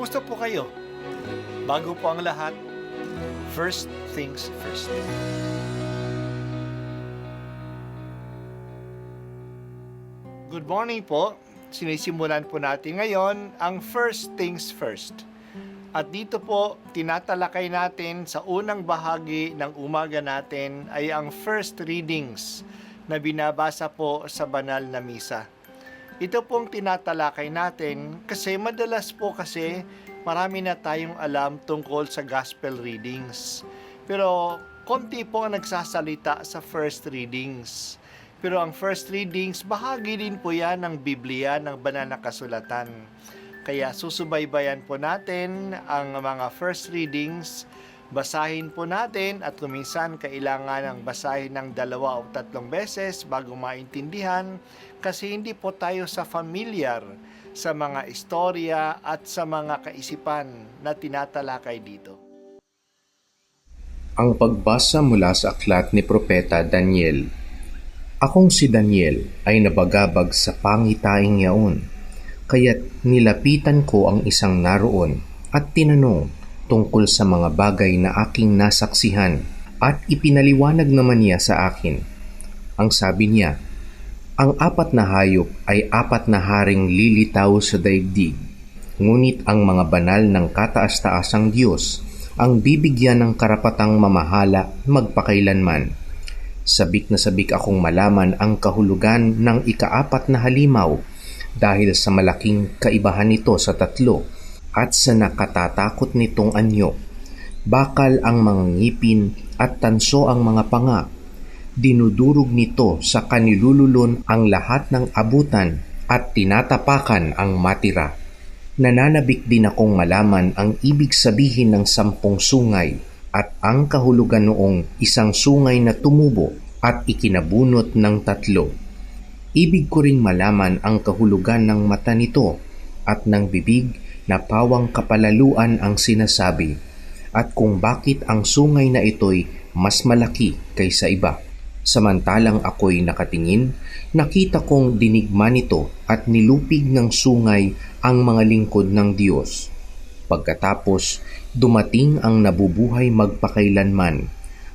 Kumusta po kayo? Bago po ang lahat, first things first. Good morning po. Sinisimulan po natin ngayon ang first things first. At dito po, tinatalakay natin sa unang bahagi ng umaga natin ay ang first readings na binabasa po sa banal na misa. Ito pong tinatalakay natin kasi madalas po kasi marami na tayong alam tungkol sa gospel readings. Pero konti po ang nagsasalita sa first readings. Pero ang first readings, bahagi din po yan ng Biblia, ng banal na kasulatan. Kaya susubaybayan po natin ang mga first readings, basahin po natin at kuminsan kailangan ng basahin ng 2 o 3 beses bago maintindihan kasi hindi po tayo sa familiar sa mga istorya at sa mga kaisipan na tinatalakay dito. Ang pagbasa mula sa aklat ni Propeta Daniel. Akong si Daniel ay nabagabag sa pangitaing yaon, kaya't nilapitan ko ang isang naroon at tinanong tungkol sa mga bagay na aking nasaksihan at ipinaliwanag naman niya sa akin. Ang sabi niya, ang 4 na hayop ay 4 na haring lilitaw sa daigdig, ngunit ang mga banal ng kataas-taasang Diyos ang bibigyan ng karapatang mamahala magpakailanman. Sabik na sabik akong malaman ang kahulugan ng ika-4 na halimaw dahil sa malaking kaibahan nito sa 3 at sa nakatatakot nitong anyo. Bakal ang mga ngipin at tanso ang mga panga. Dinudurog nito sa kanilululon ang lahat ng abutan at tinatapakan ang matira. Nananabik din akong malaman ang ibig sabihin ng 10 sungay at ang kahulugan noong isang sungay na tumubo at ikinabunot ng 3. Ibig ko ring malaman ang kahulugan ng mata nito at ng bibig na pawang kapalaluan ang sinasabi at kung bakit ang sungay na ito'y mas malaki kaysa iba. Samantalang ako'y nakatingin, nakita kong dinigma nito at nilupig ng sungay ang mga lingkod ng Diyos. Pagkatapos, dumating ang nabubuhay magpakailanman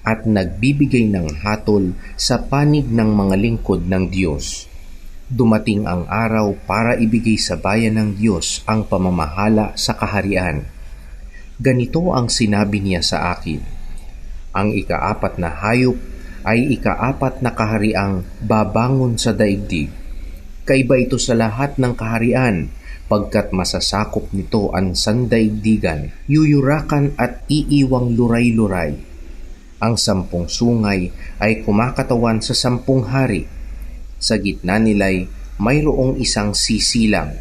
at nagbibigay ng hatol sa panig ng mga lingkod ng Diyos. Dumating ang araw para ibigay sa bayan ng Diyos ang pamamahala sa kaharian. Ganito ang sinabi niya sa akin. Ang ika-4 na hayop ay ika-4 na kahariang babangon sa daigdig. Kaiba ito sa lahat ng kaharian, pagkat masasakop nito ang sandaigdigan, yuyurakan at iiwang luray-luray. Ang 10 sungay ay kumakatawan sa 10 hari. Sa gitna nila'y mayroong isang sisilang.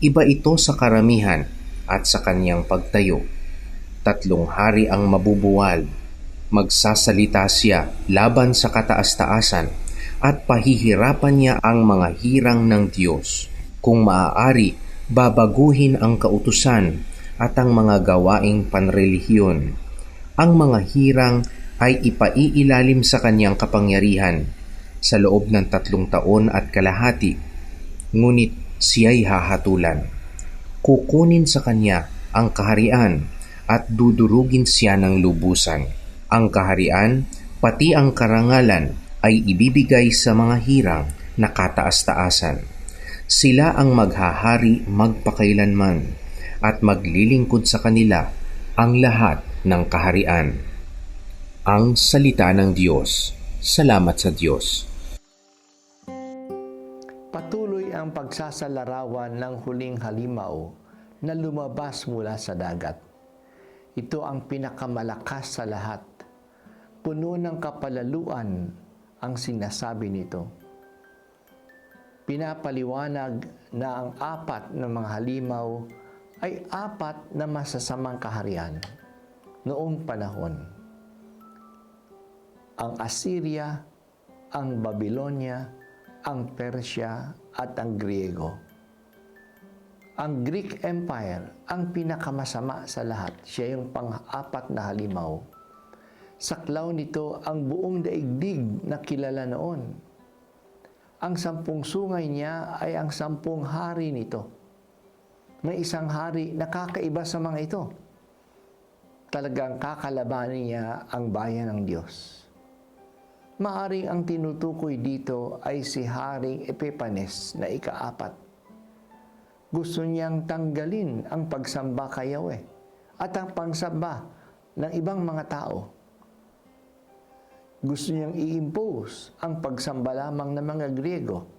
Iba ito sa karamihan at sa kanyang pagtayo. 3 hari ang mabubuwal. Magsasalita siya laban sa kataas-taasan at pahihirapan niya ang mga hirang ng Diyos. Kung maaari, babaguhin ang kautusan at ang mga gawaing panrelihiyon. Ang mga hirang ay ipaiilalim sa kanyang kapangyarihan sa loob ng 3 taon at kalahati, ngunit siya'y hahatulan. Kukunin sa kanya ang kaharian at dudurugin siya ng lubusan. Ang kaharian, pati ang karangalan ay ibibigay sa mga hirang na kataas-taasan. Sila ang maghahari magpakailanman at maglilingkod sa kanila ang lahat ng kaharian. Ang salita ng Diyos. Salamat sa Diyos. Patuloy ang pagsasalarawan ng huling halimaw na lumabas mula sa dagat. Ito ang pinakamalakas sa lahat. Puno ng kapalaluan ang sinasabi nito. Pinapaliwanag na ang 4 na mga halimaw ay 4 na masasamang kaharian noong panahon. Ang Assyria, ang Babylonia, ang Persia at ang Griego. Ang Greek Empire ang pinakamasama sa lahat. Siya yung pang-4 na halimaw. Saklaw nito ang buong daigdig na kilala noon. Ang 10 sungay niya ay ang 10 hari nito. May isang hari na kakaiba sa mga ito. Talagang kakalabanin niya ang bayan ng Diyos. Maaring ang tinutukoy dito ay si Haring Epifanes na ika-4. Gusto niyang tanggalin ang pagsamba kay Yahweh at ang pagsamba ng ibang mga tao. Gusto niyang i-impose ang pagsamba lamang ng mga Griego.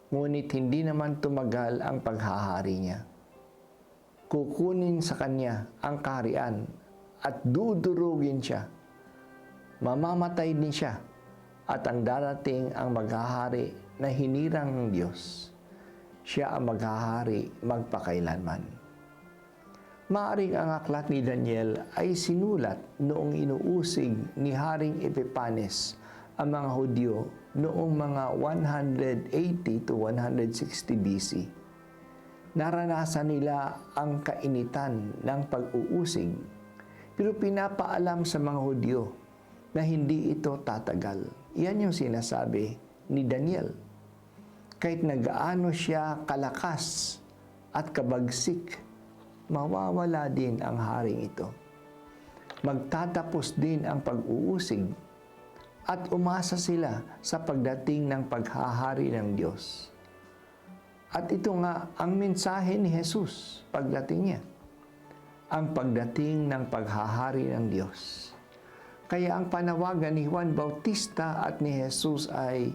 Ngunit hindi naman tumagal ang paghahari niya. Kukunin sa kanya ang kaharian at dudurugin siya. Mamamatay din siya at ang darating ang maghahari na hinirang ng Diyos. Siya ang maghahari magpakailanman. Maaring ang aklat ni Daniel ay sinulat noong inuusig ni Haring Epifanes ang mga Hudyo noong mga 180 to 160 BC. Naranasan nila ang kainitan ng pag-uusig, pero pinapaalam sa mga Hudyo na hindi ito tatagal. Yan yung sinasabi ni Daniel. Kahit nagaano siya kalakas at kabagsik, mawawala din ang haring ito. Magtatapos din ang pag-uusig at umasa sila sa pagdating ng paghahari ng Diyos. At ito nga ang mensahe ni Jesus pagdating niya. Ang pagdating ng paghahari ng Diyos. Kaya ang panawagan ni Juan Bautista at ni Jesus ay,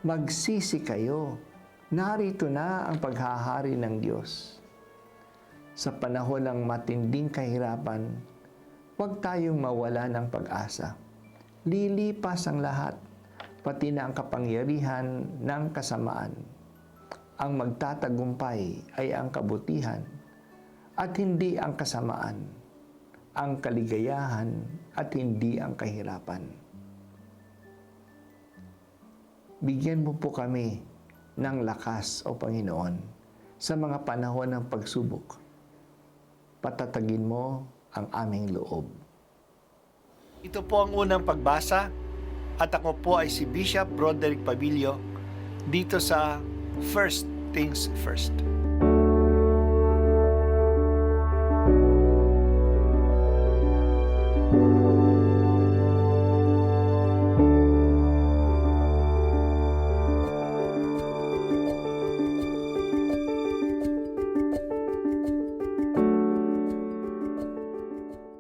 magsisi kayo. Narito na ang paghahari ng Diyos. Sa panahon ng matinding kahirapan, huwag tayong mawala ng pag-asa. Lilipas ang lahat, pati na ang kapangyarihan ng kasamaan. Ang magtatagumpay ay ang kabutihan at hindi ang kasamaan, ang kaligayahan at hindi ang kahirapan. Bigyan mo po kami ng lakas, O Panginoon, sa mga panahon ng pagsubok. Patatagin mo ang aming loob. Ito po ang unang pagbasa at ako po ay si Bishop Broderick Pabilio dito sa First Things First.